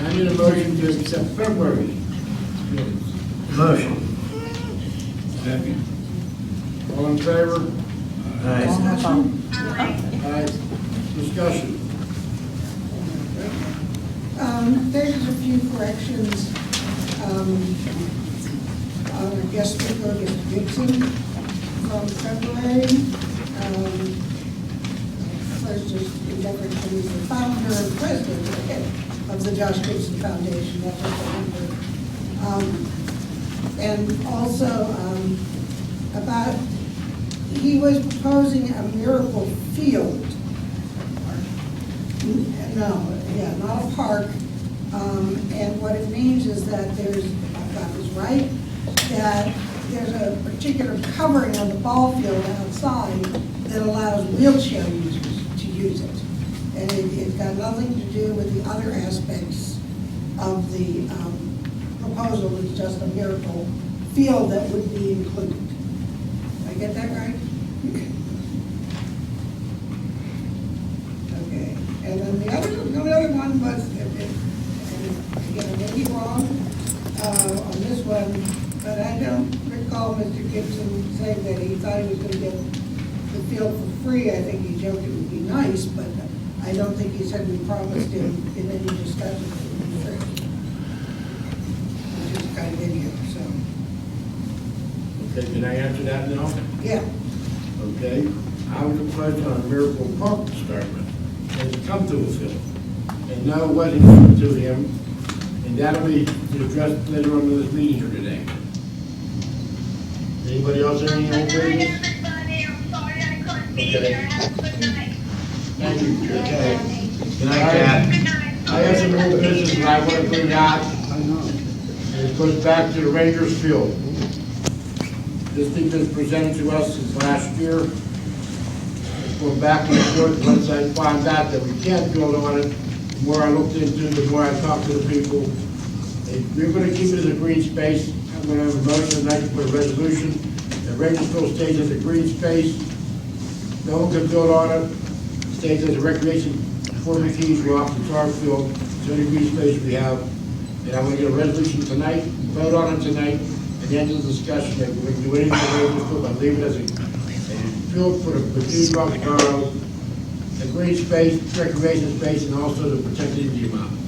I need a motion to accept February minutes. Motion. Second. All in favor? Aye. Aye. Discussion. There's a few corrections. Our guest speaker, Mr. Gibson, from February. First, just in reference to he's the founder and president of the Josh Gibson Foundation. That's what I remember. And also about, he was proposing a miracle field. No, yeah, not a park. And what it means is that there's, if I got this right, that there's a particular covering on the ball field outside that allows wheelchair users to use it. And it's got nothing to do with the other aspects of the proposal. It's just a miracle field that would be included. Did I get that right? Okay. And then the other one was, and again, I may be wrong on this one, but I don't recall Mr. Gibson saying that he thought he was going to get the field for free. I think he joked it would be nice, but I don't think he said we promised him in any discussion that it would be free. Which is kind of in here, so. Okay, can I answer that now? Yeah. Okay. I was approached on a Miracle Park experiment and come to a field. And now what he come to him, and that'll be addressed later on in this meeting here today. Anybody else have any old business? Everybody, I'm sorry I couldn't be Okay. here. Have a good night. Thank you. Okay. Good night, Kat. Good night. I have some old business that I want to bring out. And it goes back to the Rangers Field. This thing has been presented to us since last year. It's going back and forth. Once I found out that we can't build on it, the more I looked into it, the more I talked to the people. If we're going to keep it as a green space, I'm going to have a motion tonight to put a resolution that Rangers Field stays as a green space. No one can build on it. Stays as a recreation for McKees Rocks, it's our field, it's the only green space we have. And I'm going to get a resolution tonight, vote on it tonight, and end the discussion that we can do anything with the field, but leave it as a field for the McKees Rocks borough, a green space, recreation space, and also to protect the Indian Mound.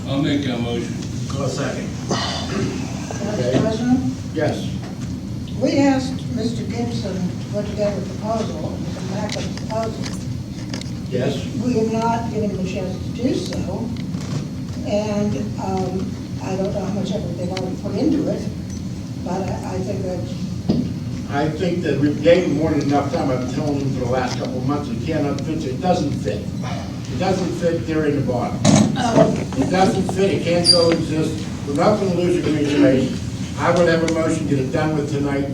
I'll make that motion. Go second. Okay. Mr. President? Yes. We asked Mr. Gibson to put together a proposal, and come back with a proposal. Yes. We have not given him a chance to do so, and I don't know how much effort they've already put into it, but I think that, I think that we've gave him more than enough time. I've been telling him for the last couple of months, it cannot fit, it doesn't fit. It doesn't fit there in the bottom. It doesn't fit, it can't coexist. We're not going to lose a green space. I would have a motion, get it done with tonight.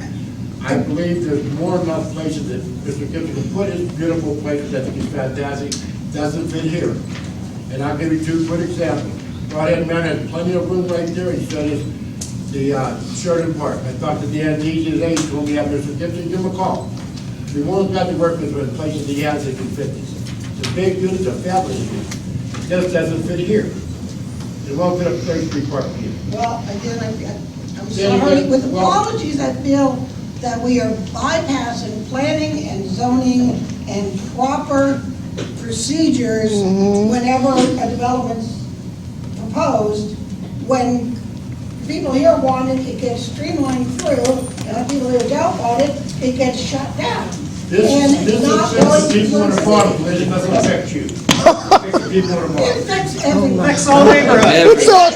I believe there's more than enough places that Mr. Gibson can put his beautiful places. I think it's fantastic. Doesn't fit here. And I'll give you two good examples. Right Man has plenty of room right there. He said it's the Sheridan Park. I talked to Dan Deasy today. He told me, have Mr. Gibson give him a call. We won't got to work with him in places he has that can fit this. It's a big unit, it's a fabulous unit. It just doesn't fit here. It won't fit up Third Street Park either. well, again, I'm sorry, with apologies, I feel that we are bypassing planning and zoning and proper procedures whenever a development's proposed. When people here want it, it gets streamlined through, and people who don't want it, it gets shut down. This not affects going people on the to- farm, it doesn't affect you. It affects the people on the It farm. affects everyone. Next whole neighborhood.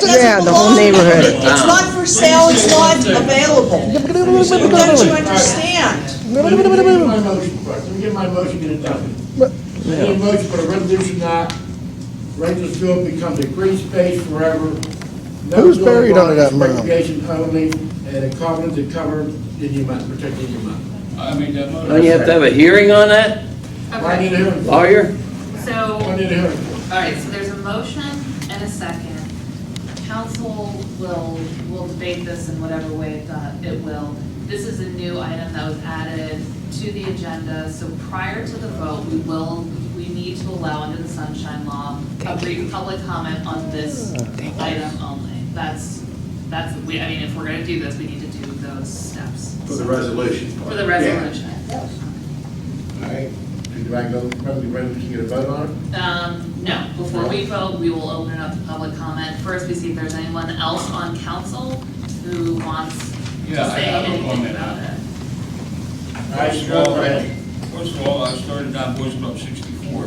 Yeah, the whole neighborhood. It's not for sale, it's not available. Don't you understand? Let me get my motion first, let me get my motion, get it done. I need a motion for the resolution that Rangers Field becomes a green space forever. No Who's buried under that building, mound? recreation only, and a covenant to cover Indian Mound, protect Indian Mound. I make that motion. Don't you have to have a hearing on that, I need a Okay, hearing. lawyer? so, I need a hearing. all right, so there's a motion and a second. Council will debate this in whatever way it will. This is a new item that was added to the agenda, so prior to the vote, we need to allow under the sunshine law a brief public comment on this item only. I mean, if we're gonna do this, we need to do those steps. For the resolution part. For the resolution. All right, do I go, probably ready to get a vote on it? No, before we vote, we will open it up to public comment. First, we see if there's anyone else on council who wants to Yeah, I say have a anything comment. about it. All right, go ahead. First of all, I started on Boys Club 64.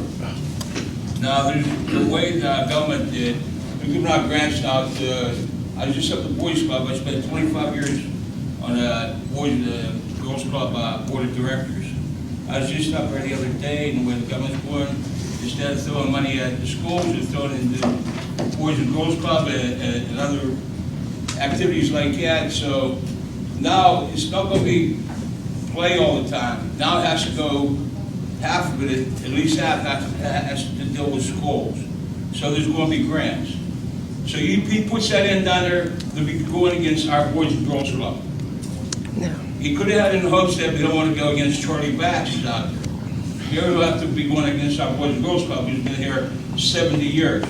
Now, there's the way the government did, they're giving out grants out, I was just at the Boys Club, I spent 25 years on the Girls Club Board of Directors. I was just up there the other day, and when the government's going, instead of throwing money at the schools, they're throwing it into Boys and Girls Club and other activities like that. So now it's not going to be play all the time. Now it has to go, half of it, at least half has to deal with schools. So there's going to be grants. So he puts that in down there, they'll be going against our Boys and Girls Club. No. He could have had it in hopes that we don't want to go against Charlie Batch who's out there. Here we'll have to be going against our Boys and Girls Club, who's been here 70 years.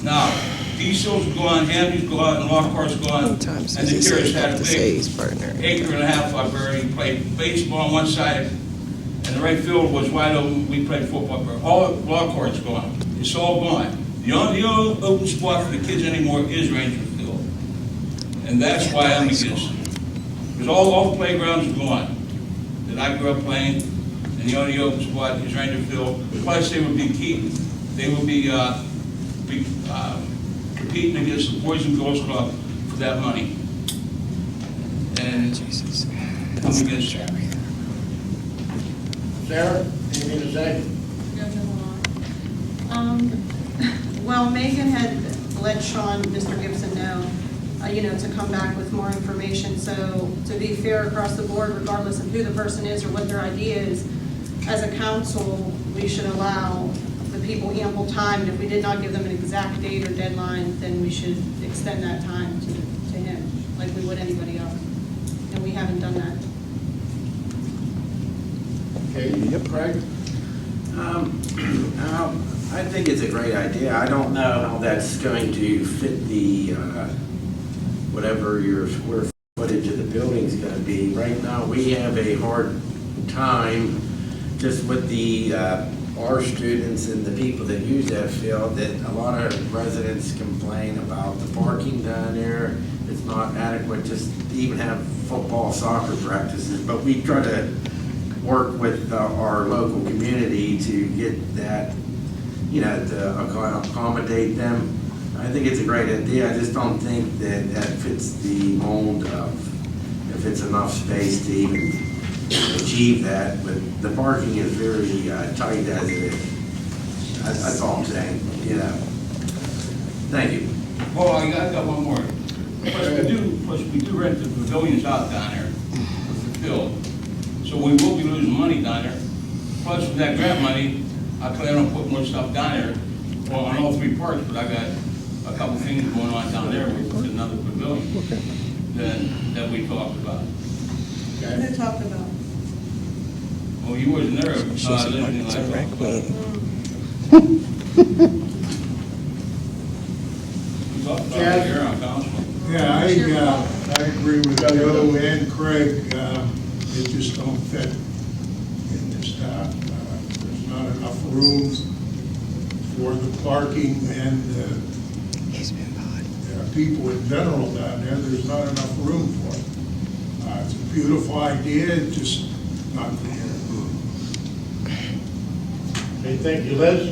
Now, diesels go on, Hamleys go on, and Lockhart's go on, and Sometimes the he says Terrace you had have a to say big his partner. acre and a half up there, and he played baseball on one side, and the right field was wide open, we played football there. All Lockhart's gone, it's all gone. The only open spot for the kids anymore is Ranger Field. And that's why I'm against it. Because all the playgrounds are gone that I grew up playing, and the only open spot is Ranger Field. Plus, they would be competing against the Boys and Girls Club for that money. And Jesus. I'm against that. Sarah, anything to say? Well, Megan had let Mr. Gibson know, to come back with more information. So to be fair across the board, regardless of who the person is or what their idea is, as a council, we should allow the people ample time. And if we did not give them an exact date or deadline, then we should extend that time to him, like we would anybody else. And we haven't done that. Okay, Craig? I think it's a great idea. I don't know how that's going to fit the, whatever your square footage of the building's gonna be. Right now, we have a hard time just with the, our students and the people that use that field, that a lot of residents complain about the parking down there. It's not adequate just to even have football, soccer practices, but we try to work with our local community to get that, to accommodate them. I think it's a great idea. I just don't think that that fits the mold of if it's enough space to even achieve that. But the parking is very tight as it is. That's all I'm saying, Thank you. Well, I got one more. Plus we do rent the pavilions out down there with the field. So we will be losing money down there. Plus with that grant money, I plan on putting more stuff down there, well, on all three parks, but I got a couple things going on down there with another pavilion that we talked about. What they talked about? Well, you wasn't there, She's listening a like I rec talked about. queen. We talked about it here on council. Yeah, I agree with Joe and Craig. It just don't fit in this town. There's not enough room for the parking and He's been bad. people in general down there. There's not enough room for it. It's a beautiful idea, it's just not there. Okay, thank you, Liz?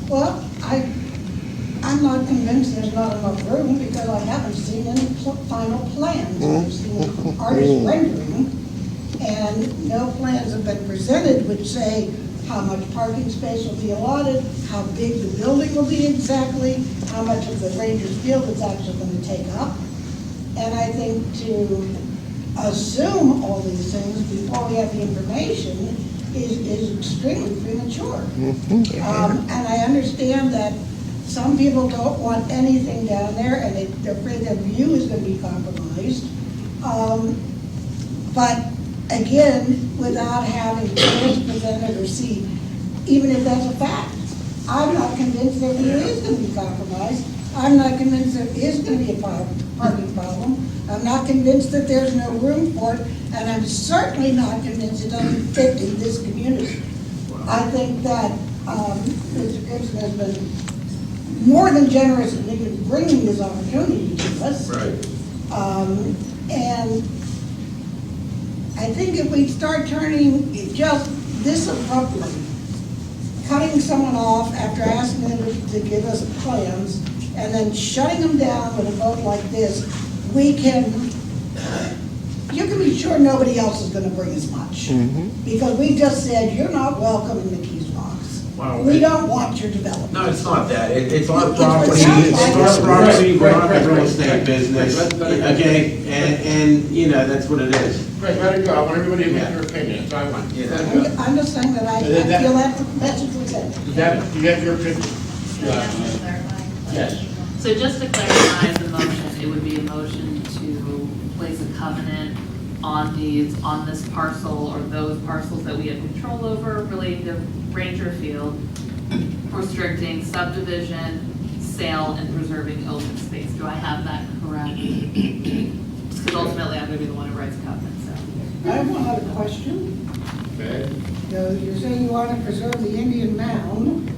Well, I'm not convinced there's not enough room because I haven't seen any final plans. I've seen artist rendering, and no plans have been presented which say how much parking space will be allotted, how big the building will be exactly, how much of the Rangers Field it's actually going to take up. And I think to assume all these things before we have the information is extremely premature. And I understand that some people don't want anything down there, and they're afraid their view is going to be compromised. But again, without having plans presented or see even if that's a fact. I'm not convinced that there is gonna be compromise. I'm not convinced there is gonna be a parking problem. I'm not convinced that there's no room for it, and I'm certainly not convinced it doesn't fit in this community. I think that Mr. Gibson has been more than generous in even bringing this opportunity to us. Right. And I think if we start turning just this abruptly, cutting someone off after asking them to give us plans, and then shutting them down with a vote like this, you can be sure nobody else is gonna bring as much. Because we just said, you're not welcome in McKees Rocks. Well, We don't want your development. No, it's not that. It's our It's property, what it's sounds our like. property, we're not Right, a real right, estate right. business, okay? And, you know, that's what it is. Right, let it go, I want everybody to make their opinion, that's all I want. Yeah. I'm just saying that I feel that's the message we sent. Does that, you have your opinion? Yes. So just to clarify the motion, it would be a motion to place a covenant on this parcel or those parcels that we have control over relating to Ranger Field, restricting subdivision, sale, and preserving open space. Do I have that correct? Just because ultimately I'm going to be the one who writes the covenant, so. I have one other question. Okay. You're saying you want to preserve the Indian Mound.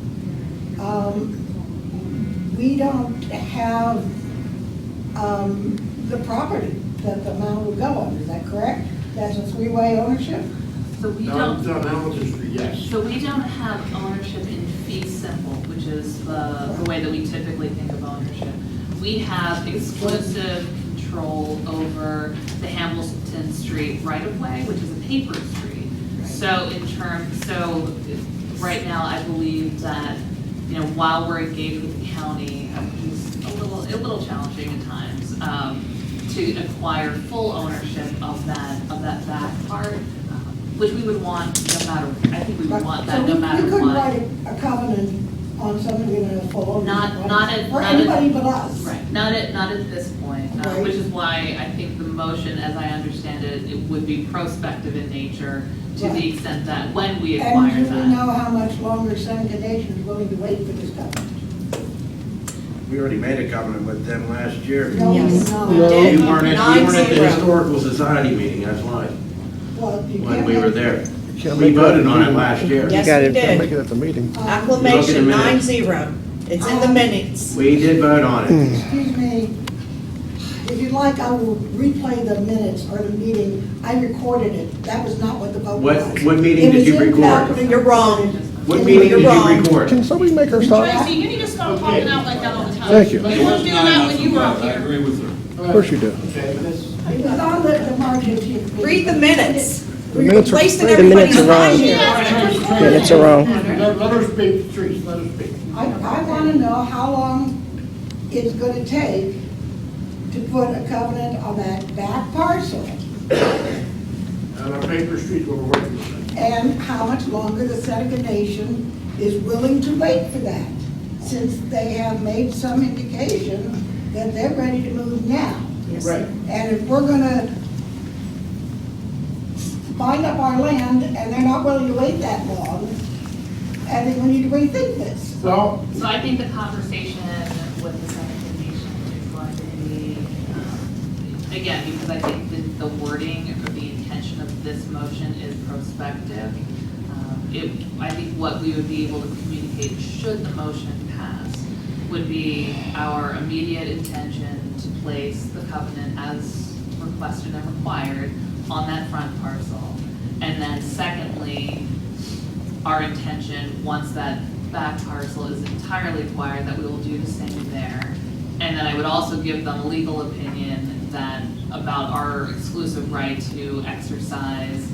We don't have the property that the mound will go on, is that correct? That's a three-way ownership? So we No, don't. no, Hamilton Street, yes. So we don't have ownership in fee simple, which is the way that we typically think of ownership. We have exclusive control over the Hamilton Street right-of-way, which is a paper street. So right now, I believe that, you know, while we're engaged with the county, it's a little challenging at times, to acquire full ownership of that back part, which we would want no matter, I think we would want that no matter So you couldn't what. write a covenant on something in a full ownership? Not at. Or anybody but us? Right, not at this point, Right. which is why I think the motion, as I understand it, it would be prospective in nature to Right. the extent that when we acquire And do we that. know how much longer Seneca Nation is willing to wait for this covenant? We already made a covenant with them last year. No, Yes. no. We did. We weren't at the 9-0. Historical Society meeting, that's why, Well, you when can't we were make- there. Can't We make that voted on it meeting. last year. Yes, Got we it, can't make did. it at the meeting. Acclamation, Look at the 9-0. It's in the minutes. We did vote on it. Excuse me, if you'd like, I will replay the minutes or the meeting. I recorded it. That was not what the vote was. What meeting It did was you in record? property You're wrong. What meeting You're did you wrong. record? Can somebody make her stop? Tracy, you need to stop talking out like that all the time. Thank you. You weren't doing that when you were up I here. agree with her. Of course you do. Okay, this, It was on the margin sheet. Read the minutes. The minutes are- Wasting the everybody's minutes are time wrong. here. Minutes are wrong. let her speak, Patrice, let her speak. I want to know how long it's going to take to put a covenant on that back parcel, On our paper street where we're working with them. and how much longer the Seneca Nation is willing to wait for that, since they have made some indication that they're ready to move now. Yes. Right. And if we're gonna bind up our land and they're not willing to wait that long, I think we need to rethink this. Well, So I think the conversation with the Seneca Nation is going to be, again, because I think the wording or the intention of this motion is prospective. I think what we would be able to communicate, should the motion pass, would be our immediate intention to place the covenant as requested and required on that front parcel. And then secondly, our intention, once that back parcel is entirely acquired, that we will do the same there. And then I would also give them a legal opinion that, about our exclusive right to exercise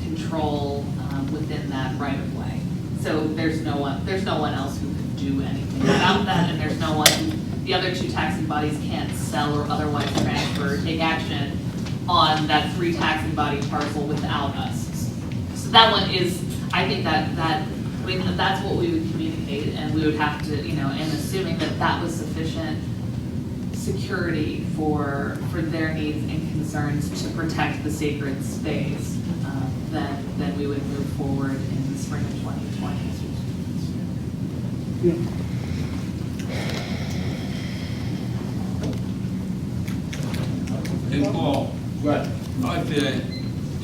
control within that right of way. So there's no one else who could do anything about that, and there's no one, the other two taxing bodies can't sell or otherwise transfer or take action on that 3 taxing body parcel without us. So that one is, I think that's what we would communicate, and we would have to, and assuming that that was sufficient security for their needs and concerns to protect the sacred space, then we would move forward in the spring of 2020. Hey, Paul, But I'd like to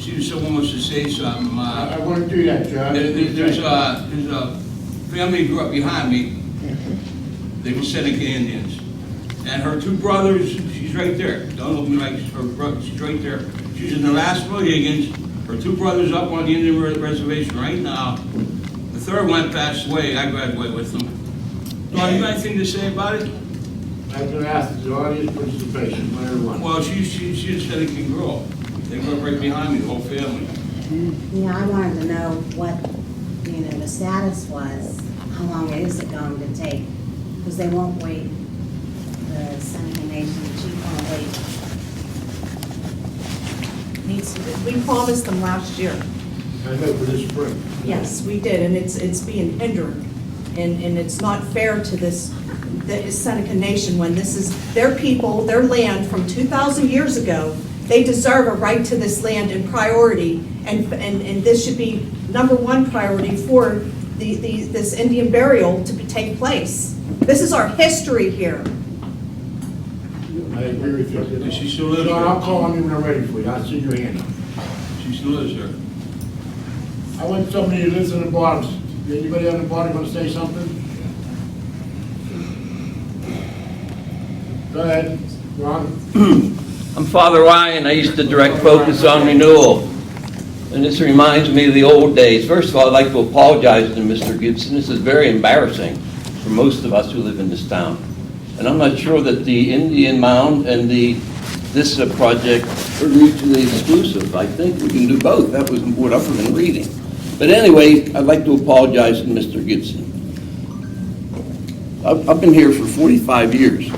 see if someone wants to say something. I want to do that, John. There's a family who grew up behind me. They were Seneca Indians. And her two brothers, she's right there. Don't look at me like her brother, she's right there. She's in the last Higgins. Her two brothers up on the Indian reservation right now. The third one passed away. I graduated with them. Don, you got anything to say about it? I was going to ask the audience participation, whatever one. Well, she's a Seneca girl. They grew up right behind me, the whole family. Yeah, I wanted to know what, the status was, how long is it going to take? Because they won't wait, the Seneca Nation, the chief won't wait. We promised them last year. I know for this spring. Yes, we did, and it's being hindered. And it's not fair to the Seneca Nation when this is their people, their land from 2,000 years ago. They deserve a right to this land in priority, and this should be #1 priority for this Indian burial to take place. This is our history here. I agree with you. Does she still live John, there? I'll call on you when I'm ready for you. I'll see your hand up. She still lives there. I want somebody who lives in the bottom. Anybody on the bottom want to say something? Go ahead, Ron. I'm Father Ryan. I used to direct Focus on Renewal. And this reminds me of the old days. First of all, I'd like to apologize to Mr. Gibson. This is very embarrassing for most of us who live in this town. And I'm not sure that the Indian Mound and this project are mutually exclusive. I think we can do both. That was what I've been reading. But anyway, I'd like to apologize to Mr. Gibson. I've been here for 45 years.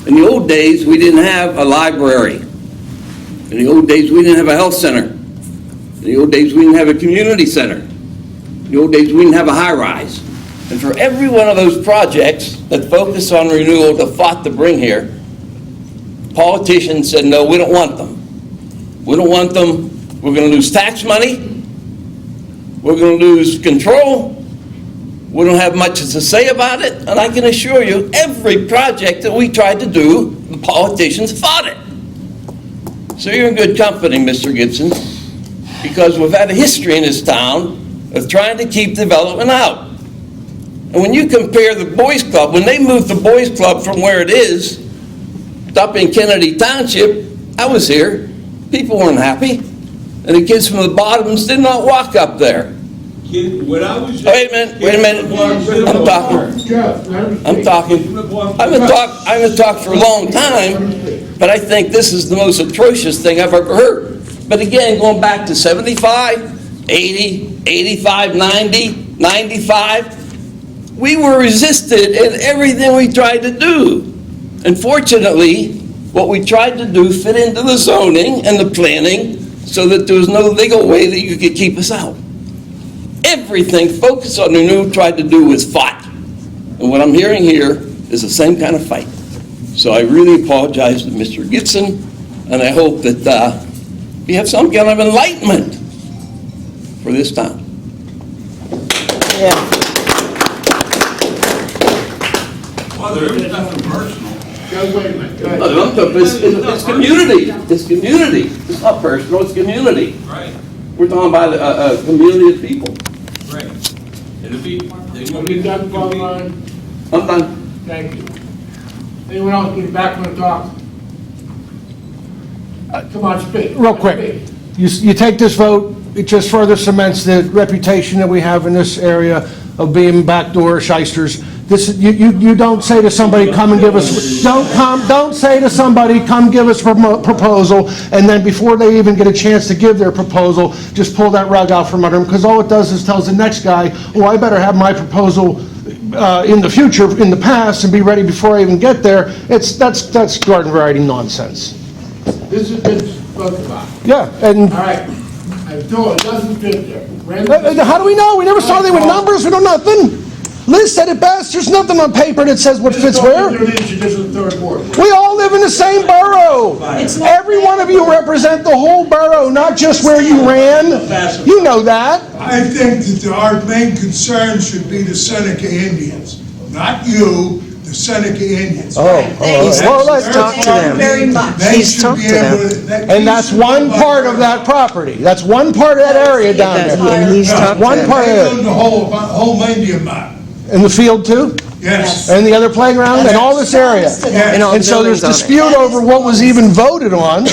In the old days, we didn't have a library. In the old days, we didn't have a health center. In the old days, we didn't have a community center. In the old days, we didn't have a high-rise. And for every one of those projects that Focus on Renewal that fought to bring here, politicians said, no, we don't want them. We don't want them. We're going to lose tax money. We're going to lose control. We don't have much to say about it. And I can assure you, every project that we tried to do, the politicians fought it. So you're in good company, Mr. Gibson, because we've had a history in this town of trying to keep development out. And when you compare the Boys Club, when they moved the Boys Club from where it is, up in Kennedy Township, I was here, people weren't happy. And the kids from the bottoms did not walk up there. When I was... Wait a minute. I'm talking. I've been talking for a long time, but I think this is the most atrocious thing I've ever heard. But again, going back to 75, 80, 85, 90, 95, we were resisted in everything we tried to do. Unfortunately, what we tried to do fit into the zoning and the planning so that there was no legal way that you could keep us out. Everything Focus on Renewal tried to do was fought. And what I'm hearing here is the same kind of fight. So I really apologize to Mr. Gibson, and I hope that we have some kind of enlightenment for this town. Yeah. Well, there is nothing personal. Wait a minute. Go ahead. It's community. It's community. It's not personal, it's community. Right, We're talking about a community of people. right. It'll be... Are you done, Father Ryan? I'm done. Thank you. Anyone else in the back want to talk? Come on, speak. Real quick, you take this vote, it just further cements the reputation that we have in this area of being backdoor shysters. You don't say to somebody, come and give us, don't say to somebody, come give us a proposal, and then before they even get a chance to give their proposal, just pull that rug out from under them, because all it does is tells the next guy, oh, I better have my proposal in the future, in the past, and be ready before I even get there. That's garden variety nonsense. This has been spoken about. Yeah, and All right. I told it doesn't fit there. how do we know? We never saw anything with numbers, we know nothing. Liz said it best, there's nothing on paper that says what fits where. This is the third ward. We all the same borough. Every one of you represent the whole borough, not just where you ran. You know that. I think that our main concern should be the Seneca Indians, not you, the Seneca Indians. Well, let's talk to them. Very much. They should be able to. And that's one part of that property. That's one part of that area down there. He's One part They of own it. the whole Indian Mound. In the field too? Yes. And the other playground and all this area? Yeah. And so there's dispute over what was even voted on.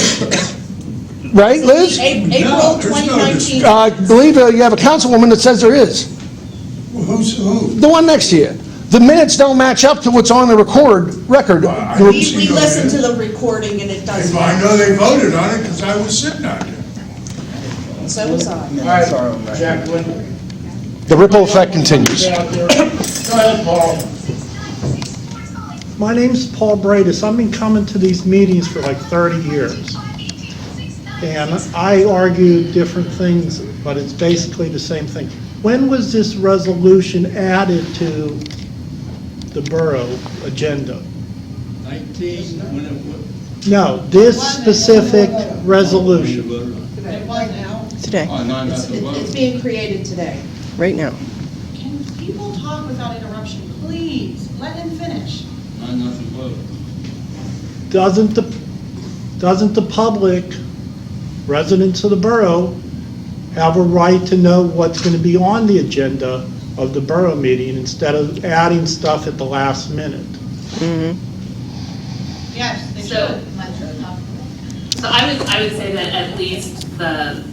Right, Liz? April there's no 2019. I believe you have a councilwoman that says there is. Who's who? The one next to you. The minutes don't match up to what's on the record. We listened to the recording and it doesn't. I know they voted on it because I was sitting out there. So was I. All right, Jacqueline. The ripple effect continues. Go ahead, Paul. My name's Paul Bradis. I've been coming to these meetings for like 30 years. And I argue different things, but it's basically the same thing. When was this resolution added to the borough agenda? 19, when it No, this specific resolution. Today. oh, no, not the vote. It's being created today. Can people talk without interruption, please? Let him finish. Not the vote. Doesn't the public, residents of the borough, have a right to know what's going to be on the agenda of the borough meeting instead of adding stuff at the last minute? Yes, they So, should. so I would say that at least the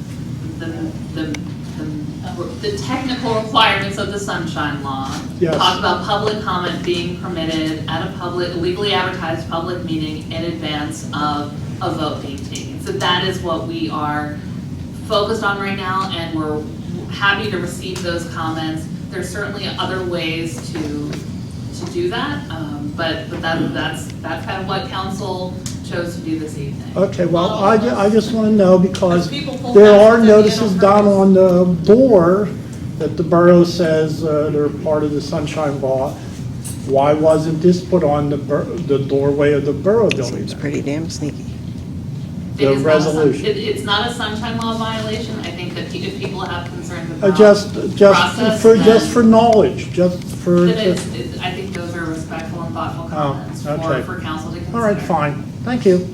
technical requirements of the Sunshine Law Yes. talk about public comment being permitted at a legally advertised public meeting in advance of a vote being taken. So that is what we are focused on right now, and we're happy to receive those comments. There's certainly other ways to do that, but that's kind of what council chose to do this evening. Okay, well, I just want to know because People pull there back are from the end notices on down purpose. on the door that the borough says they're part of the Sunshine Law. Why wasn't this put on the doorway of the borough building? It's pretty damn sneaky. It The is not a resolution. It's not a Sunshine Law violation. I think that if people have concerns about Just process, for knowledge, just for. then I think those are respectful and thoughtful comments okay. for council to consider. All right, fine. Thank you.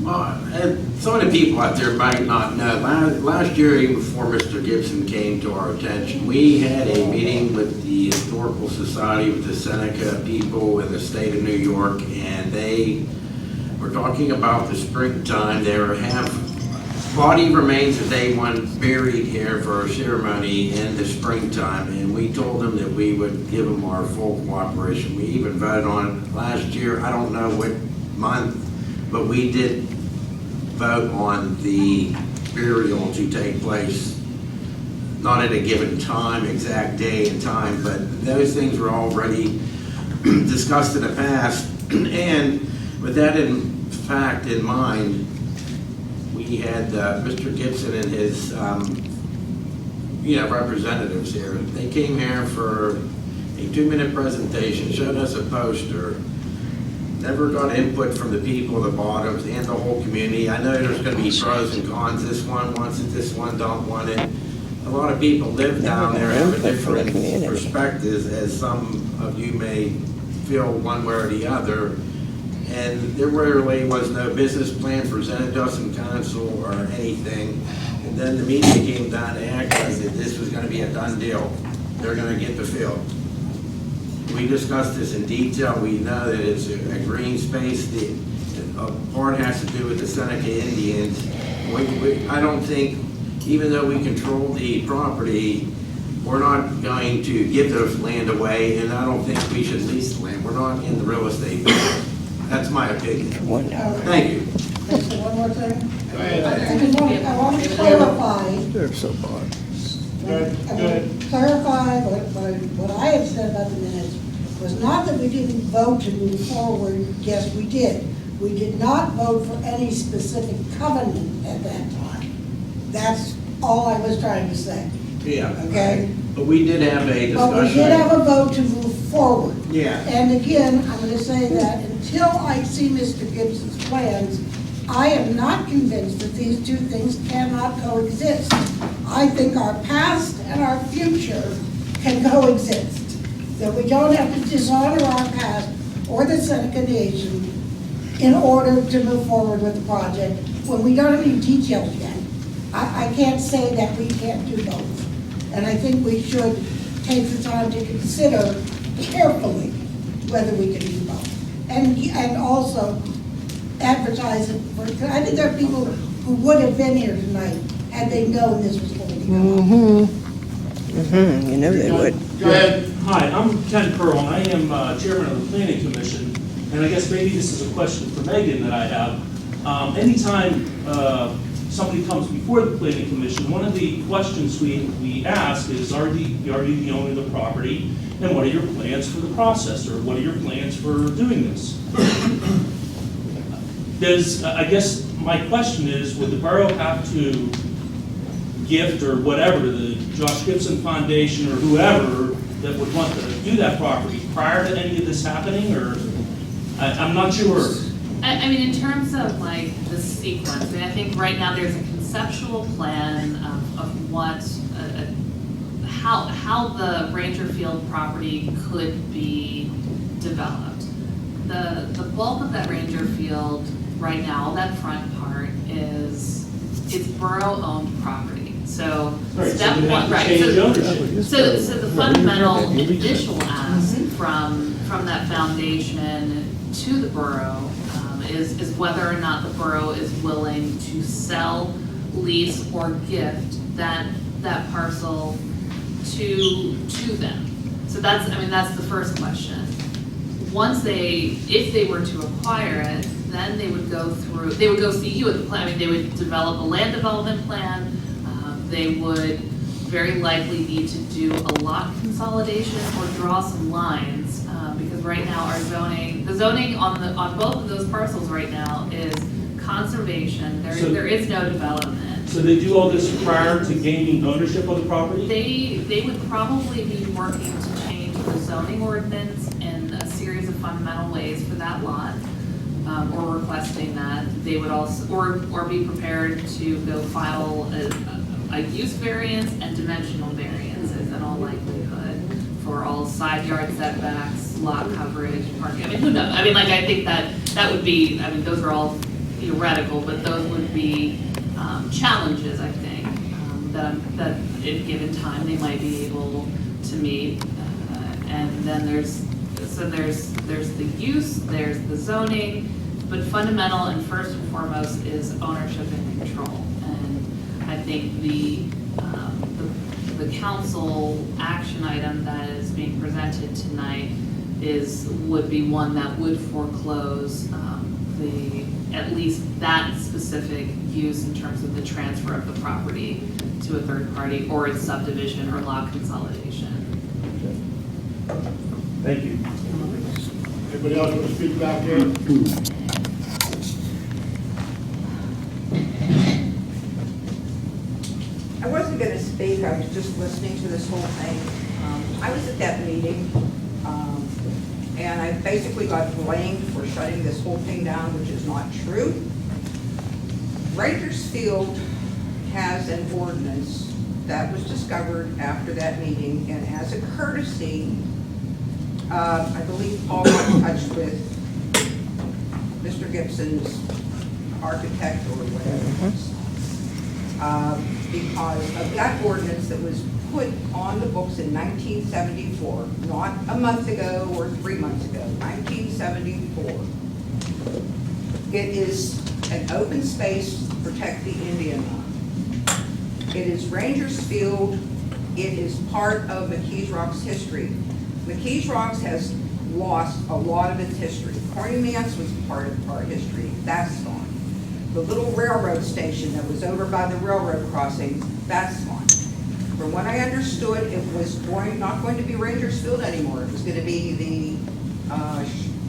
And some of the people out there might not know, last year, even before Mr. Gibson came to our attention, we had a meeting with the Historical Society, with the Seneca people in the state of New York, and they were talking about the springtime. There have body remains that they want buried here for a ceremony in the springtime, and we told them that we would give them our full cooperation. We even voted on it last year, I don't know what month, but we did vote on the burial to take place, not at a given time, exact day and time, but those things were already discussed in the past. And with that in fact in mind, we had Mr. Gibson and his representatives here. They came here for a 2-minute presentation, showed us a poster, never got input from the people of the bottoms and the whole community. I know there's going to be pros and cons. This one wants it, this one don't want it. A lot of people live down there, have a different perspectives, as some of you may feel one way or the other. And there really was no business plan presented to us in council or anything. And then the media came down to act like that this was going to be a done deal. They're going to get the field. We discussed this in detail. We know that it's a green space. A part has to do with the Seneca Indians. I don't think, even though we control the property, we're not going to give the land away, and I don't think we should lease the land. We're not in the real estate business. That's my opinion. Thank you. One more thing. I want to clarify. They're so bad. Clarify what I had said about the minutes was not that we didn't vote to move forward. Yes, we did. We did not vote for any specific covenant at that time. That's all I was trying to say. Yeah. Okay? But we did have a discussion. But we did have a vote to move forward. Yeah. And again, I'm going to say that until I see Ms. Mr. Gibson's plans, I am not convinced that these two things cannot coexist. I think our past and our future can coexist. That we don't have to dishonor our past or the Seneca Nation in order to move forward with the project when we don't have any details yet. I can't say that we can't do both. And I think we should take the time to consider carefully whether we can do both. And also advertise it for, I think there are people who would have been here tonight had they known this was going to come up. You know they would. Go ahead. Hi, I'm Ken Pearl, and I am chairman of the Planning Commission, and I guess maybe this is a question for Megan that I have. Anytime somebody comes before the Planning Commission, one of the questions we ask is, are you the owner of the property, and what are your plans for the process, or what are your plans for doing this? I guess my question is, would the borough have to gift or whatever, the Josh Gibson Foundation or whoever that would want to do that property prior to any of this happening, or I'm not sure. I mean, in terms of like the sequence, I mean, I think right now there's a conceptual plan of what, how the Ranger Field property could be developed. The bulk of that Ranger Field right now, that front part it's borough-owned property. So Right, step so you'd have one, to right? change So ownership. the fundamental initial ask from that foundation to the borough is whether or not the borough is willing to sell, lease, or gift that parcel to them. So that's the first question. If they were to acquire it, then they would go see you at the plan. I mean, they would develop a land development plan. They would very likely need to do a lot consolidation or draw some lines, because right now the zoning on both of those parcels right now is conservation. There is no development. So they do all this prior to gaining ownership of the property? They would probably be working to change the zoning ordinance in a series of fundamental ways for that lot, or requesting that they would also, or be prepared to go file a use variance and dimensional variances in all likelihood for all side yard setbacks, lot coverage, parking. I mean, who knows? I mean, like, I think that would be, I mean, those are all theoretical, but those would be challenges, I think, that at a given time they might be able to meet. And then there's the use, there's the zoning, but fundamental and first and foremost is ownership and control. And I think the council action item that is being presented tonight would be one that would foreclose at least that specific use in terms of the transfer of the property to a third party or its subdivision or lot consolidation. Thank you. Anybody else want to speak back here? I wasn't going to speak, I was just listening to this whole thing. I was at that meeting, and I basically got blamed for shutting this whole thing down, which is not true. Rangers Field has an ordinance that was discovered after that meeting, and as a courtesy, I believe Paul got in touch with Mr. Gibson's architect or whatever it was, because of that ordinance that was put on the books in 1974, not a month ago or 3 months ago, 1974. It is an open space to protect the Indian Mound. It is Rangers Field. It is part of McKees Rocks history. McKees Rocks has lost a lot of its history. Corny Manse was part of our history. That's gone. The little railroad station that was over by the railroad crossing, that's gone. From what I understood, it was not going to be Rangers Field anymore. It was going to be the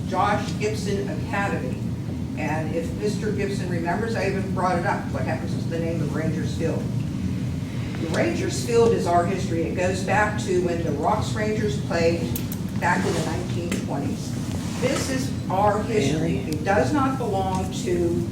Josh Gibson Academy. And if Mr. Gibson remembers, I even brought it up. What happens to the name of Rangers Field? The Rangers Field is our history. It goes back to when the Rocks Rangers played back in the 1920s. This is our history. It does not belong to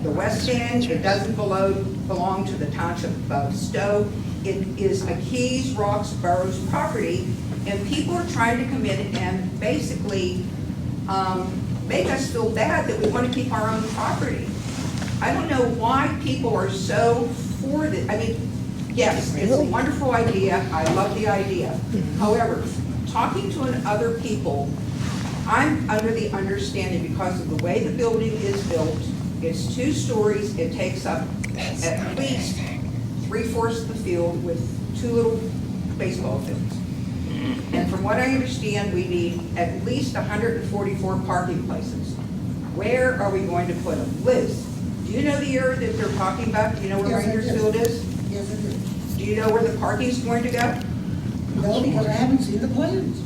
the West End. It doesn't belong to the township of Stowe. It is McKees Rocks Borough's property, and people are trying to come in and basically make us feel bad that we want to keep our own property. I don't know why people are so for this. I mean, yes, it's a wonderful idea. I love the idea. However, talking to other people, I'm under the understanding, because of the way the building is built, it's 2 stories, it takes up at least 3/4 of the field with 2 little baseball fields. And from what I understand, we need at least 144 parking places. Where are we going to put them? Liz, do you know the area that they're talking about? Do you know where Yes, I Rangers do. Field is? Yes, I do. Do you know where the parking's going to go? No, because I haven't seen the plans.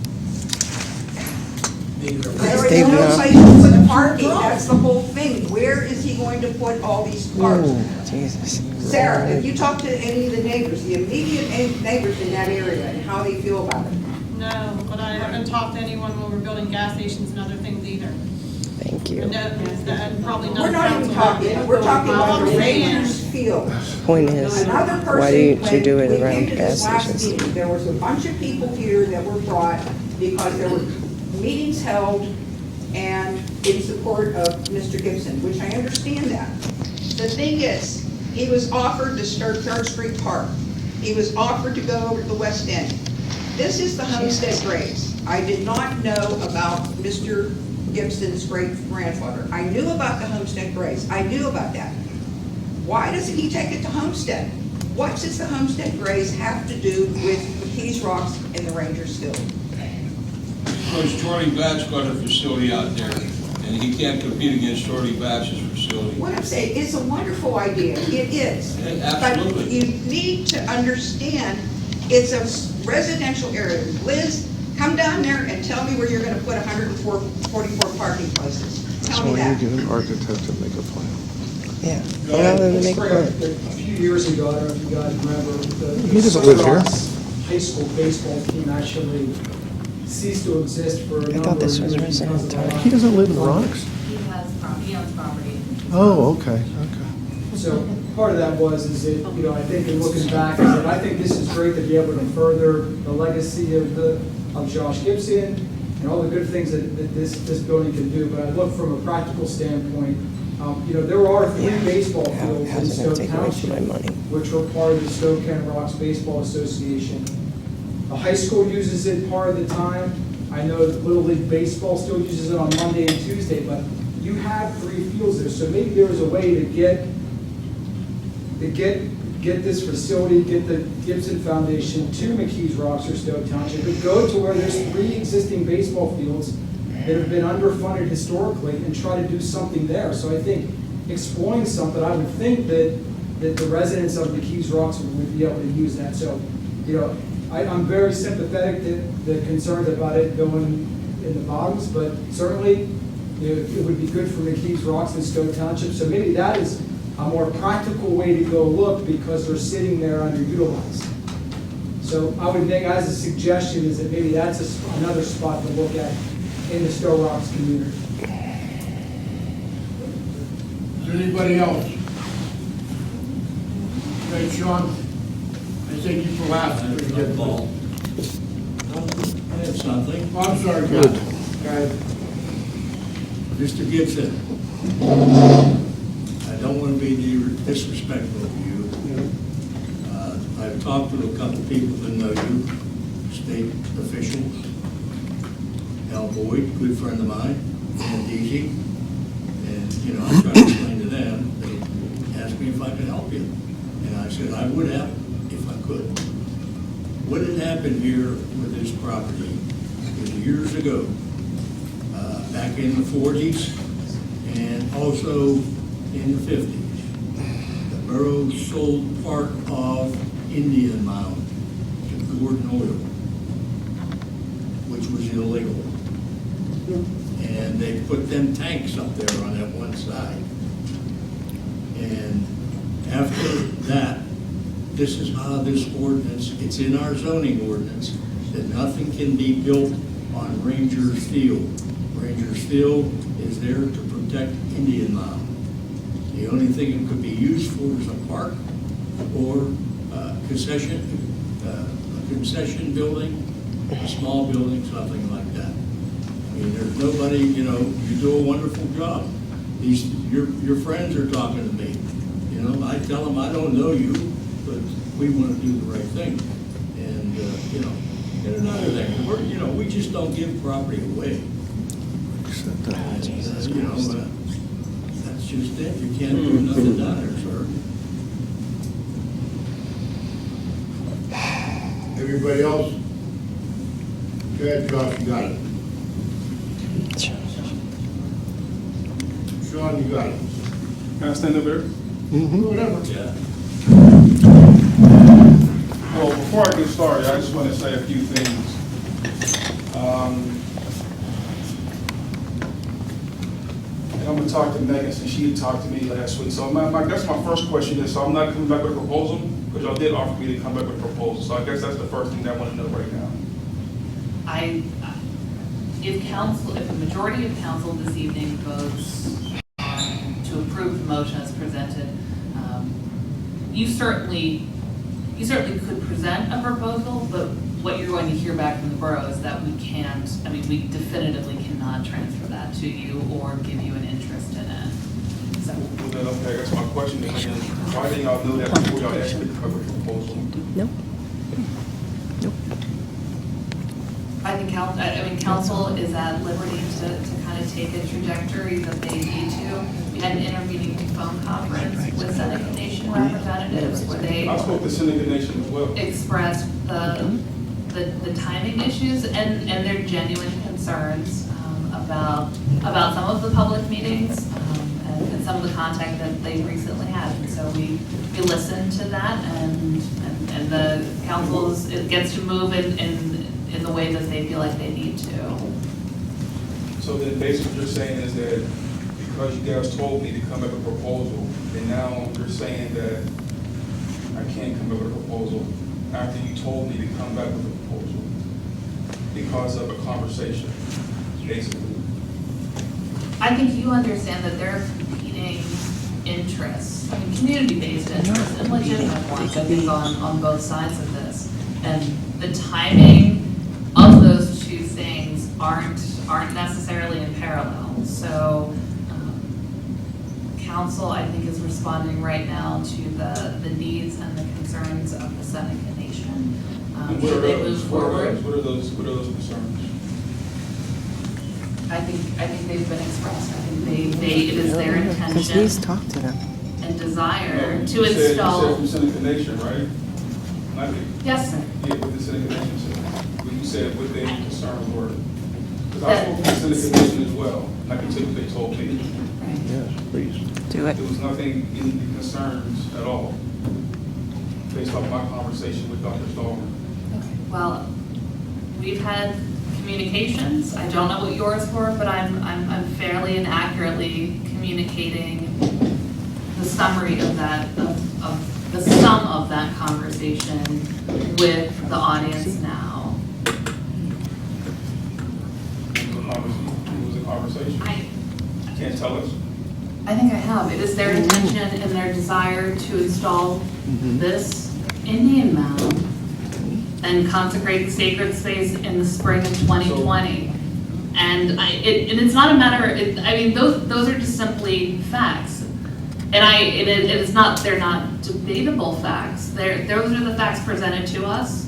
There is no place to put parking, that's the whole thing. Where is he going to put all these cars? Jesus. Sarah, if you talk to any of the neighbors, the immediate neighbors in that area, and how they feel about it. No, but I haven't talked to anyone when we're building gas stations and other things either. Thank you. And and probably not. We're not even talking, we're talking about the Rangers Field. Point is, Another person, why didn't you do it when we around came to this gas last stations? meeting, there was a bunch of people here that were brought because there were meetings held and in support of Mr. Gibson, which I understand that. The thing is, he was offered to start 3rd Street Park. He was offered to go over to the West End. This is the Homestead Graves. I did not know about Mr. Gibson's great-grandfather. I knew about the Homestead Graves. I knew about that. Why doesn't he take it to Homestead? What does the Homestead Graves have to do with McKees Rocks and the Rangers Field? Because Charlie Batts got a facility out there, and he can't compete against Charlie Batts' facility. What I'm saying, it's a wonderful idea, it is. Absolutely. But you need to understand, it's a residential area. Liz, come down there and tell me where you're gonna put 144 parking places. Tell me that. get an architect to make a plan. Yeah. Allow them to make a plan. A few years ago, I don't know if you guys remember, the He doesn't live here. high school baseball team actually ceased to exist for a number of years. thought this was because of resident. the He doesn't live in the Rocks? He owns property. Oh, okay, okay. So part of that is that, you know, I think in looking back, is that I think this is great to be able to further the legacy of Josh Gibson and all the good things that this building can do. But I look from a practical standpoint, you know, there are 3 baseball fields in How's it Stowe gonna take away Township, from my money? which are part of the Stowe County Rocks Baseball Association. The high school uses it part of the time. I know that Little League Baseball still uses it on Monday and Tuesday, but you have 3 fields there, so maybe there was a way to get this facility, get the Gibson Foundation to McKees Rocks or Stowe Township, but go to where there's 3 existing baseball fields that have been underfunded historically and try to do something there. So I think exploring something, I would think that the residents of McKees Rocks would be able to use that. So, you know, I'm very sympathetic to the concerns about it going in the bottoms, but certainly, you know, it would be good for McKees Rocks and Stowe Township. So maybe that is a more practical way to go look because they're sitting there underutilized. So I would make, as a suggestion, is that maybe that's another spot to look at in the Stowe Rocks community. Is there anybody else? Okay, Sean, I thank you for laughing. Paul. That's something. Oh, I'm sorry, Good. Mr. Gibson, I don't want to be disrespectful of you. I've talked to a couple people that know you, state officials. Al Boyd, good friend of mine, and DG. And, you know, I tried to explain to them, they asked me if I could help you. And I said I would help if I could. What had happened here with this property is years ago, back in the 40s and also in the 50s, the borough sold part of Indian Mound to Gordon Oil, which was illegal. And they put them tanks up there on that one side. And after that, this is how this ordinance, it's in our zoning ordinance, that nothing can be built on Rangers Field. Rangers Field is there to protect Indian Mound. The only thing it could be used for is a park or a concession building, a small building, something like that. I mean, there's nobody, you do a wonderful job. Your friends are talking to me. I tell them, I don't know you, but we want to do the right thing. And, and another thing, we just don't give property away. That's just it. You can't do nothing down there, sir. Everybody else? Go ahead, Josh, you got it. Sean, you got it. Can I stand up here? Whatever. Yeah. Well, before I get started, I just want to say a few things. And I'm going to talk to Meghan since she had talked to me last week. So I guess my first question is, so I'm not coming back with a proposal? Because y'all did offer me to come back with a proposal. So I guess that's the first thing that I want to know right now. If the majority of council this evening votes to approve the motion as presented, you certainly could present a proposal, but what you're going to hear back from the borough is that we definitively cannot transfer that to you or give you an interest in it. So. Well, then, okay, that's my question again. Why didn't y'all know that before y'all asked me to come with a proposal? Nope. I think council is at liberty to kind of take a trajectory that they need to. We had an intervening phone conference with Seneca Nation representatives where they I spoke to Seneca Nation as well. Expressed the timing issues and their genuine concerns about some of the public meetings and some of the contact that they recently had. And so we listened to that and the council gets to move in the way that they feel like they need to. So then basically what you're saying is that because you guys told me to come up with a proposal, and now you're saying that I can't come up with a proposal after you told me to come back with a proposal because of a conversation, basically. I think you understand that there are competing interests, community-based interests and legitimate ones, I think, on both sides of this. And the timing of those two things aren't necessarily in parallel. So council, I think, is responding right now to the needs and the concerns of the Seneca Nation. Should they move forward? What are those concerns? I think they've been expressed. I think it is their intention. Because he's talked to them. And desire No, to install. You said from Seneca Nation, right? Not me. Yes, sir. Yeah, what the Seneca Nation said. When you said what their concerns were. Because I spoke to the Seneca Nation as well. I can tell you what they told me. Yes, please. Do it. There was nothing in the concerns at all, based off my conversation with Dr. Stallman. Well, we've had communications. I don't know what yours were, but I'm fairly and accurately communicating the summary of that, of the sum of that conversation with the audience now. It was a conversation. You can't tell us. I think I have. It is their intention and their desire to install this Indian Mound and consecrate the sacred space in the spring of 2020. And it's not a matter, those are just simply facts. And it's not, they're not debatable facts. Those are the facts presented to us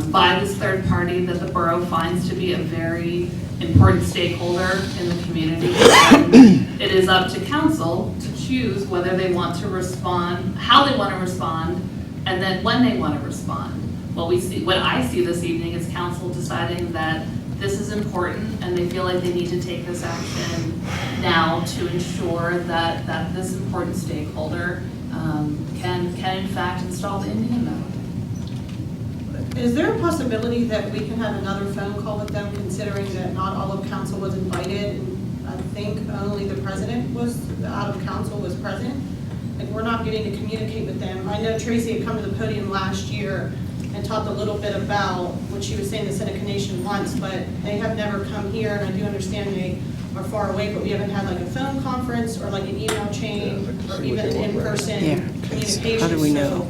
by this third party that the borough finds to be a very important stakeholder in the community. And it is up to council to choose whether they want to respond, how they want to respond, and then when they want to respond. What I see this evening is council deciding that this is important and they feel like they need to take this action now to ensure that this important stakeholder can in fact install the Indian Mound. Is there a possibility that we can have another phone call with them, considering that not all of council was invited? And I think only the president out of council was present. Like, we're not getting to communicate with them. I know Tracy had come to the podium last year and talked a little bit about what she was saying the Seneca Nation wants, but they have never come here, and I do understand they are far away, but we haven't had like a phone conference or like an email chain or even an in-person communication. How do we know? So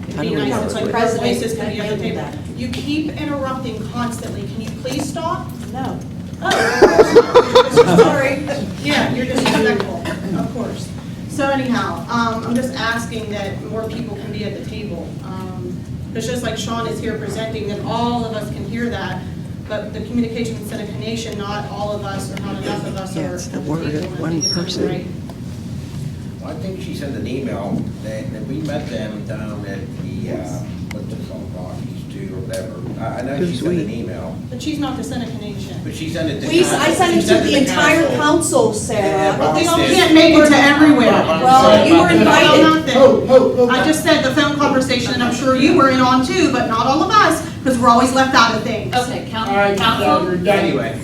it'd How be do we nice know? if like President, both voices can be I at the knew table. that. You keep interrupting constantly. Can you please stop? No. Oh, sorry. Yeah, you're disrespectful, of course. So anyhow, I'm just asking that more people can be at the table. It's just like Sean is here presenting, that all of us can hear that, but the communication with Seneca Nation, not all of us, or not enough of us Yeah, are it's at the the word table. of and I one think it's person. right. Well, I think she sent an email that we met them down at the, what's it called, Rockies too, or whatever. I know she Who's sent we? an email, But she's not the Seneca Nation. but she sent it to. I sent it to the entire council, Sarah. But We can't make it to everywhere. Well, you were invited. I just said the phone conversation, and I'm sure you were in on too, but not all of us, because we're always left out of things. Okay, All right, council. Anyway.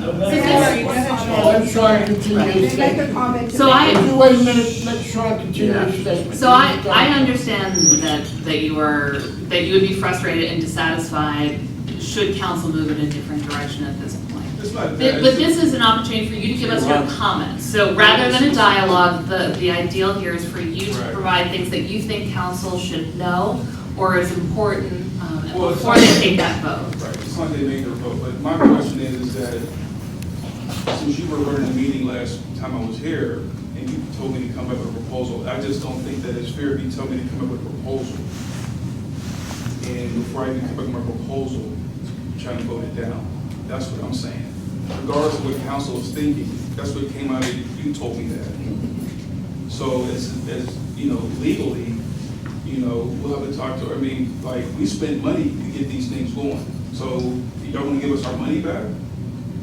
Let Sean continue his Make a statement. comment. So I- Wait a minute, let Sean continue his statement. So I understand that you would be frustrated and dissatisfied should council move in a different direction at this point. It's not But that. this is an opportunity for you to give us your comments. So rather than a dialogue, the ideal here is for you to Right. provide things that you think council should know or is important Well, it's before not- they take that vote. Right, it's not they make their vote, but my question is that since you were running the meeting last time I was here, and you told me to come up with a proposal, I just don't think that it's fair if you tell me to come up with a proposal. And before I even come up with my proposal, you're trying to vote it down. That's what I'm saying. Regardless of what council is thinking, that's what came out of, you told me that. So as you know, legally, we'll have to talk to, I mean, like, we spent money to get these things going. So y'all want to give us our money back?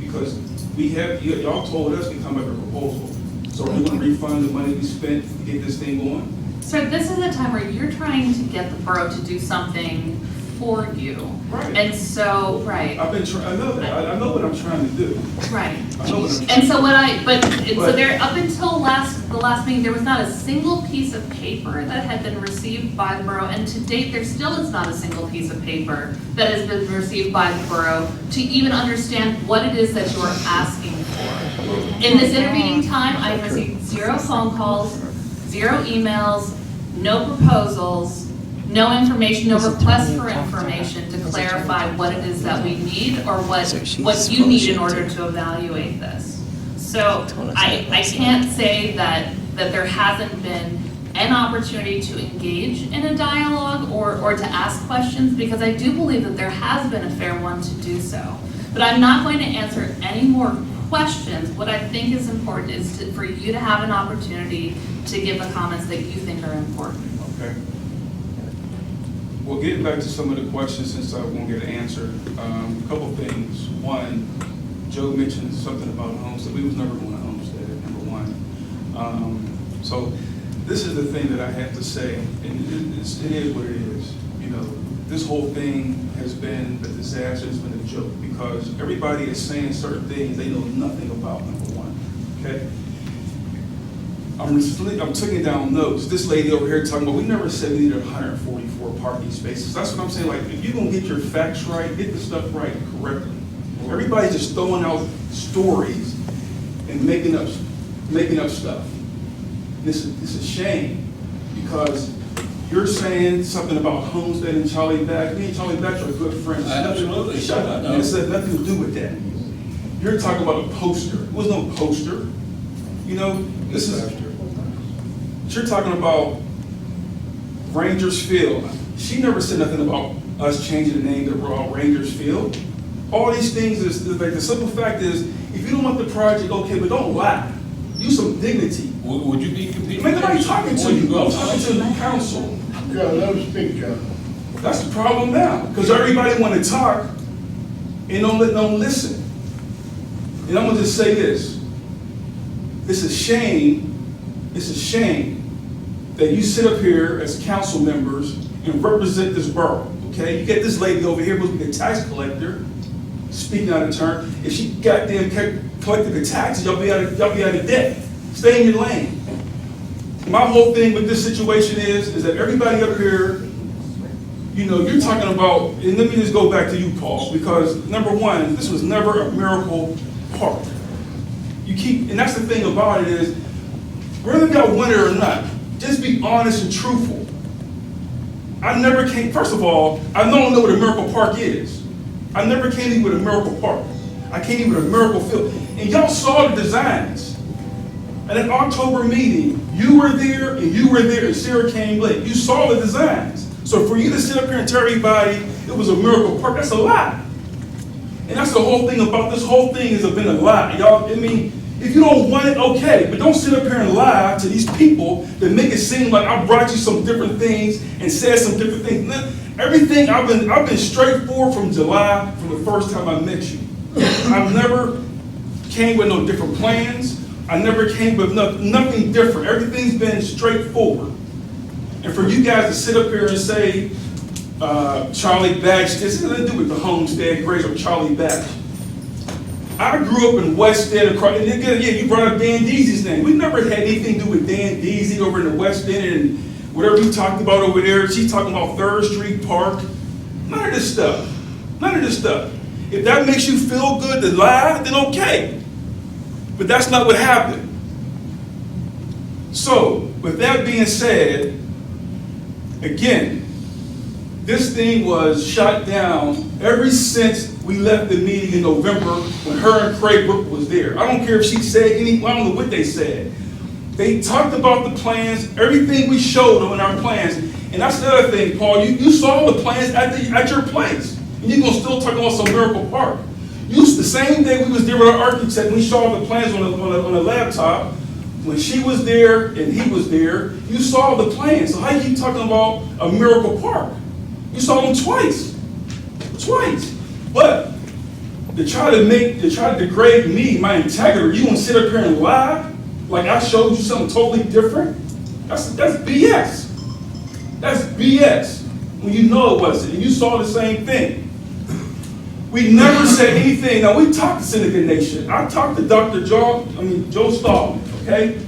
Because y'all told us to come up with a proposal. So are we going to refund the money we spent to get this thing going? So this is a time where you're trying to get the borough to do something for you. Right. And so, right. I've been trying, I know that, I know what I'm trying to do. Right. I know what I'm And so so But- there, up until the last meeting, there was not a single piece of paper that had been received by the borough, and to date, there still is not a single piece of paper that has been received by the borough to even understand what it is that you're asking for. In this intervening time, I've received 0 phone calls, 0 emails, no proposals, no information, no request for information to clarify what it is that we need or what you need in order to evaluate this. So I can't say that there hasn't been an opportunity to engage in a dialogue or to ask questions, because I do believe that there has been a fair one to do so. But I'm not going to answer any more questions. What I think is important is for you to have an opportunity to give the comments that you think are important. Okay. Well, getting back to some of the questions, since I won't get an answer, a couple things. One, Joe mentioned something about homestead. We was never going to homestead, number one. So this is the thing that I have to say, and it is what it is. This whole thing has been a disaster, it's been a joke, because everybody is saying certain things they know nothing about, number one, okay? I'm taking down notes. This lady over here talking about, we never said we needed 144 parking spaces. That's what I'm saying, like, if you're gonna get your facts right, get the stuff right correctly. Everybody's just throwing out stories and making up stuff. This is a shame, because you're saying something about Homestead and Charlie Back. Me and Charlie Back are good friends. Absolutely. Shut up. It has nothing to do with that. You're talking about a poster. There was no poster. This is, you're talking about Rangers Field. She never said nothing about us changing the name to Rangers Field. All these things is, like, the simple fact is, if you don't want the project, okay, but don't lie. Use some dignity. Would you be competing? Man, nobody talking to you. I'm talking to the council. Joe, let him speak, Joe. That's the problem now, because everybody want to talk and don't listen. And I'm gonna just say this. It's a shame that you sit up here as council members and represent this borough, okay? You get this lady over here who's a tax collector, speaking out of turn. If she goddamn collected the taxes, y'all be out of debt. Stay in your lane. My whole thing with this situation is that everybody up here You know, you're talking about, and let me just go back to you, Paul, because number one, this was never a miracle park. You keep, and that's the thing about it is, whether y'all want it or not, just be honest and truthful. I never came, first of all, I don't know what a miracle park is. I never came in with a miracle park. I came in with a miracle field. And y'all saw the designs. At an October meeting, you were there and Sarah came late. You saw the designs. So for you to sit up here and tell everybody it was a miracle park, that's a lie. And that's the whole thing about this whole thing has been a lie. Y'all, I mean, if you don't want it, okay, but don't sit up here and lie to these people that make it seem like I brought you some different things and said some different things. Everything, I've been straightforward from July, from the first time I met you. I've never came with no different plans. I never came with nothing different. Everything's been straightforward. And for you guys to sit up here and say, Charlie Batch, this has nothing to do with the homestead graves or Charlie Batch. I grew up in West End, and again, yeah, you brought up Dan Deasy's name. We never had anything to do with Dan Deasy over in the West End and whatever you talked about over there. She's talking about 3rd Street Park. None of this stuff. None of this stuff. If that makes you feel good to lie, then okay. But that's not what happened. So, with that being said, again, this thing was shot down ever since we left the meeting in November when her and Craig Brooke was there. I don't care if she said anything, I don't know what they said. They talked about the plans, everything we showed them in our plans. And that's the other thing, Paul, you saw the plans at your place. And you're going to still talk about some miracle park. The same day we was there with our architect, we saw the plans on a laptop. When she was there and he was there, you saw the plans. So how you keep talking about a miracle park? You saw them twice. Twice. But to try to degrade me, my integrity, you want to sit up here and lie like I showed you something totally different? That's BS. That's BS. When you know it wasn't, and you saw the same thing. We never said anything. Now we talked to Seneca Nation. I talked to Joe Stallman, okay?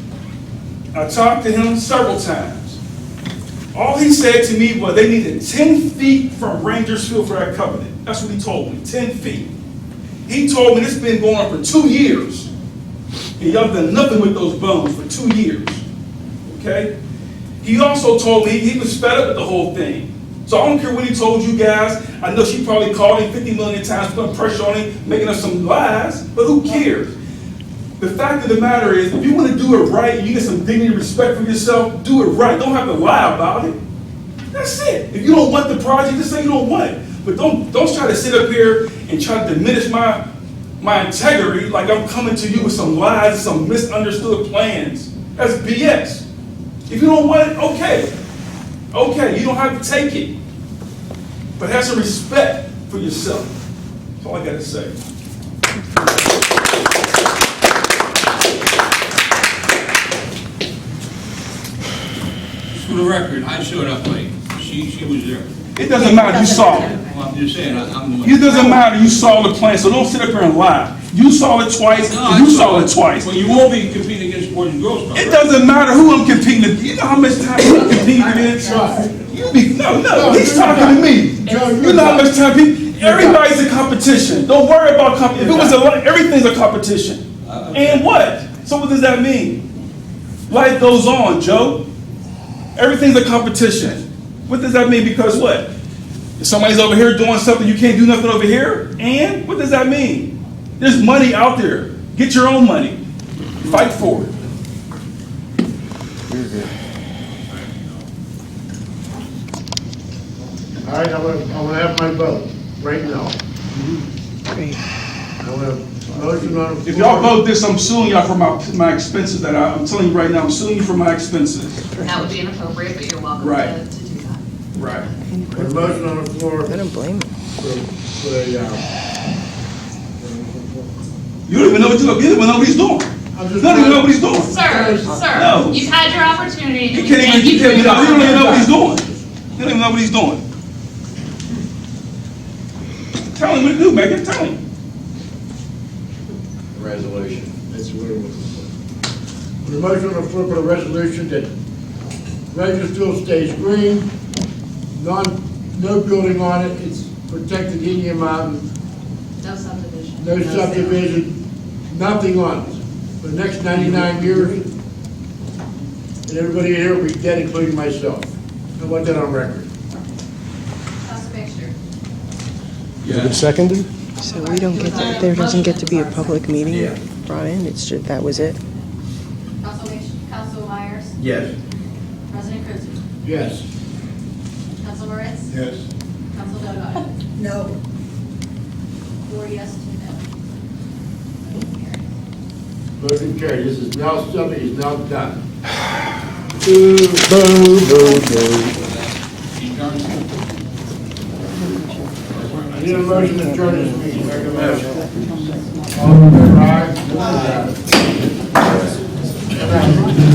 I talked to him several times. All he said to me was they needed 10 feet from Rangers Field for that covenant. That's what he told me, 10 feet. He told me this has been going on for 2 years. And y'all done nothing with those bones for 2 years, okay? He also told me he was fed up with the whole thing. So I don't care what he told you guys. I know she probably called him 50 million times, putting pressure on him, making up some lies, but who cares? The fact of the matter is, if you want to do it right and you get some dignity and respect for yourself, do it right. Don't have to lie about it. That's it. If you don't want the project, just say you don't want it. But don't try to sit up here and try to diminish my integrity like I'm coming to you with some lies and some misunderstood plans. That's BS. If you don't want it, okay. Okay, you don't have to take it. But have some respect for yourself. That's all I got to say. For the record, I showed up late. She was there. It doesn't matter, you saw it. Well, I'm just saying, I'm the It doesn't matter, you saw the plan, so don't sit up here and lie. You saw it twice, and you saw it twice. Well, you will be competing against Boys and Girls Club. It doesn't matter who I'm competing against. You know how much time I'm competing against? No, he's talking to me. You know how much time everybody's a competition. Don't worry about competition. If it was everything's a competition. And what? So what does that mean? Life goes on, Joe. Everything's a competition. What does that mean? Because what? If somebody's over here doing something, you can't do nothing over here? And what does that mean? There's money out there. Get your own money. Fight for it. All right, I'm gonna have my vote right now. I'm gonna motion on the floor. If y'all vote this, I'm suing y'all for my expenses that I'm telling you right now, I'm suing you for my expenses. That would be inappropriate, but you're welcome Right. to do that. Right. There's a motion on the floor. I don't blame him. For the, You don't even know what he's doing. You don't even know what he's doing. Sir, No. you've had your opportunity. You can't even, you don't even know what he's doing. You don't even know what he's doing. Tell him what to do, Megan, tell him. Resolution. That's what it was. The motion on the floor for the resolution that Rangers Field stays green, no building on it, it's protected Indian Mound, No subdivision. no subdivision, nothing on it. For the next 99 years, and everybody here will be dead, including myself. I want that on record. Council Mixter. Is it seconded? So we don't get to, there doesn't get to be a public meeting, Brian, it's just, that was it? Council Myers. Yes. President Krisby. Yes. Council Moritz. Yes. Council Delgado. No. 4 yes, 2 no. Motion carried. This is now, something is now done. Boo, boo, boo, boo. I need a motion to adjourn this meeting. Make a motion. All in favor, aye? Aye.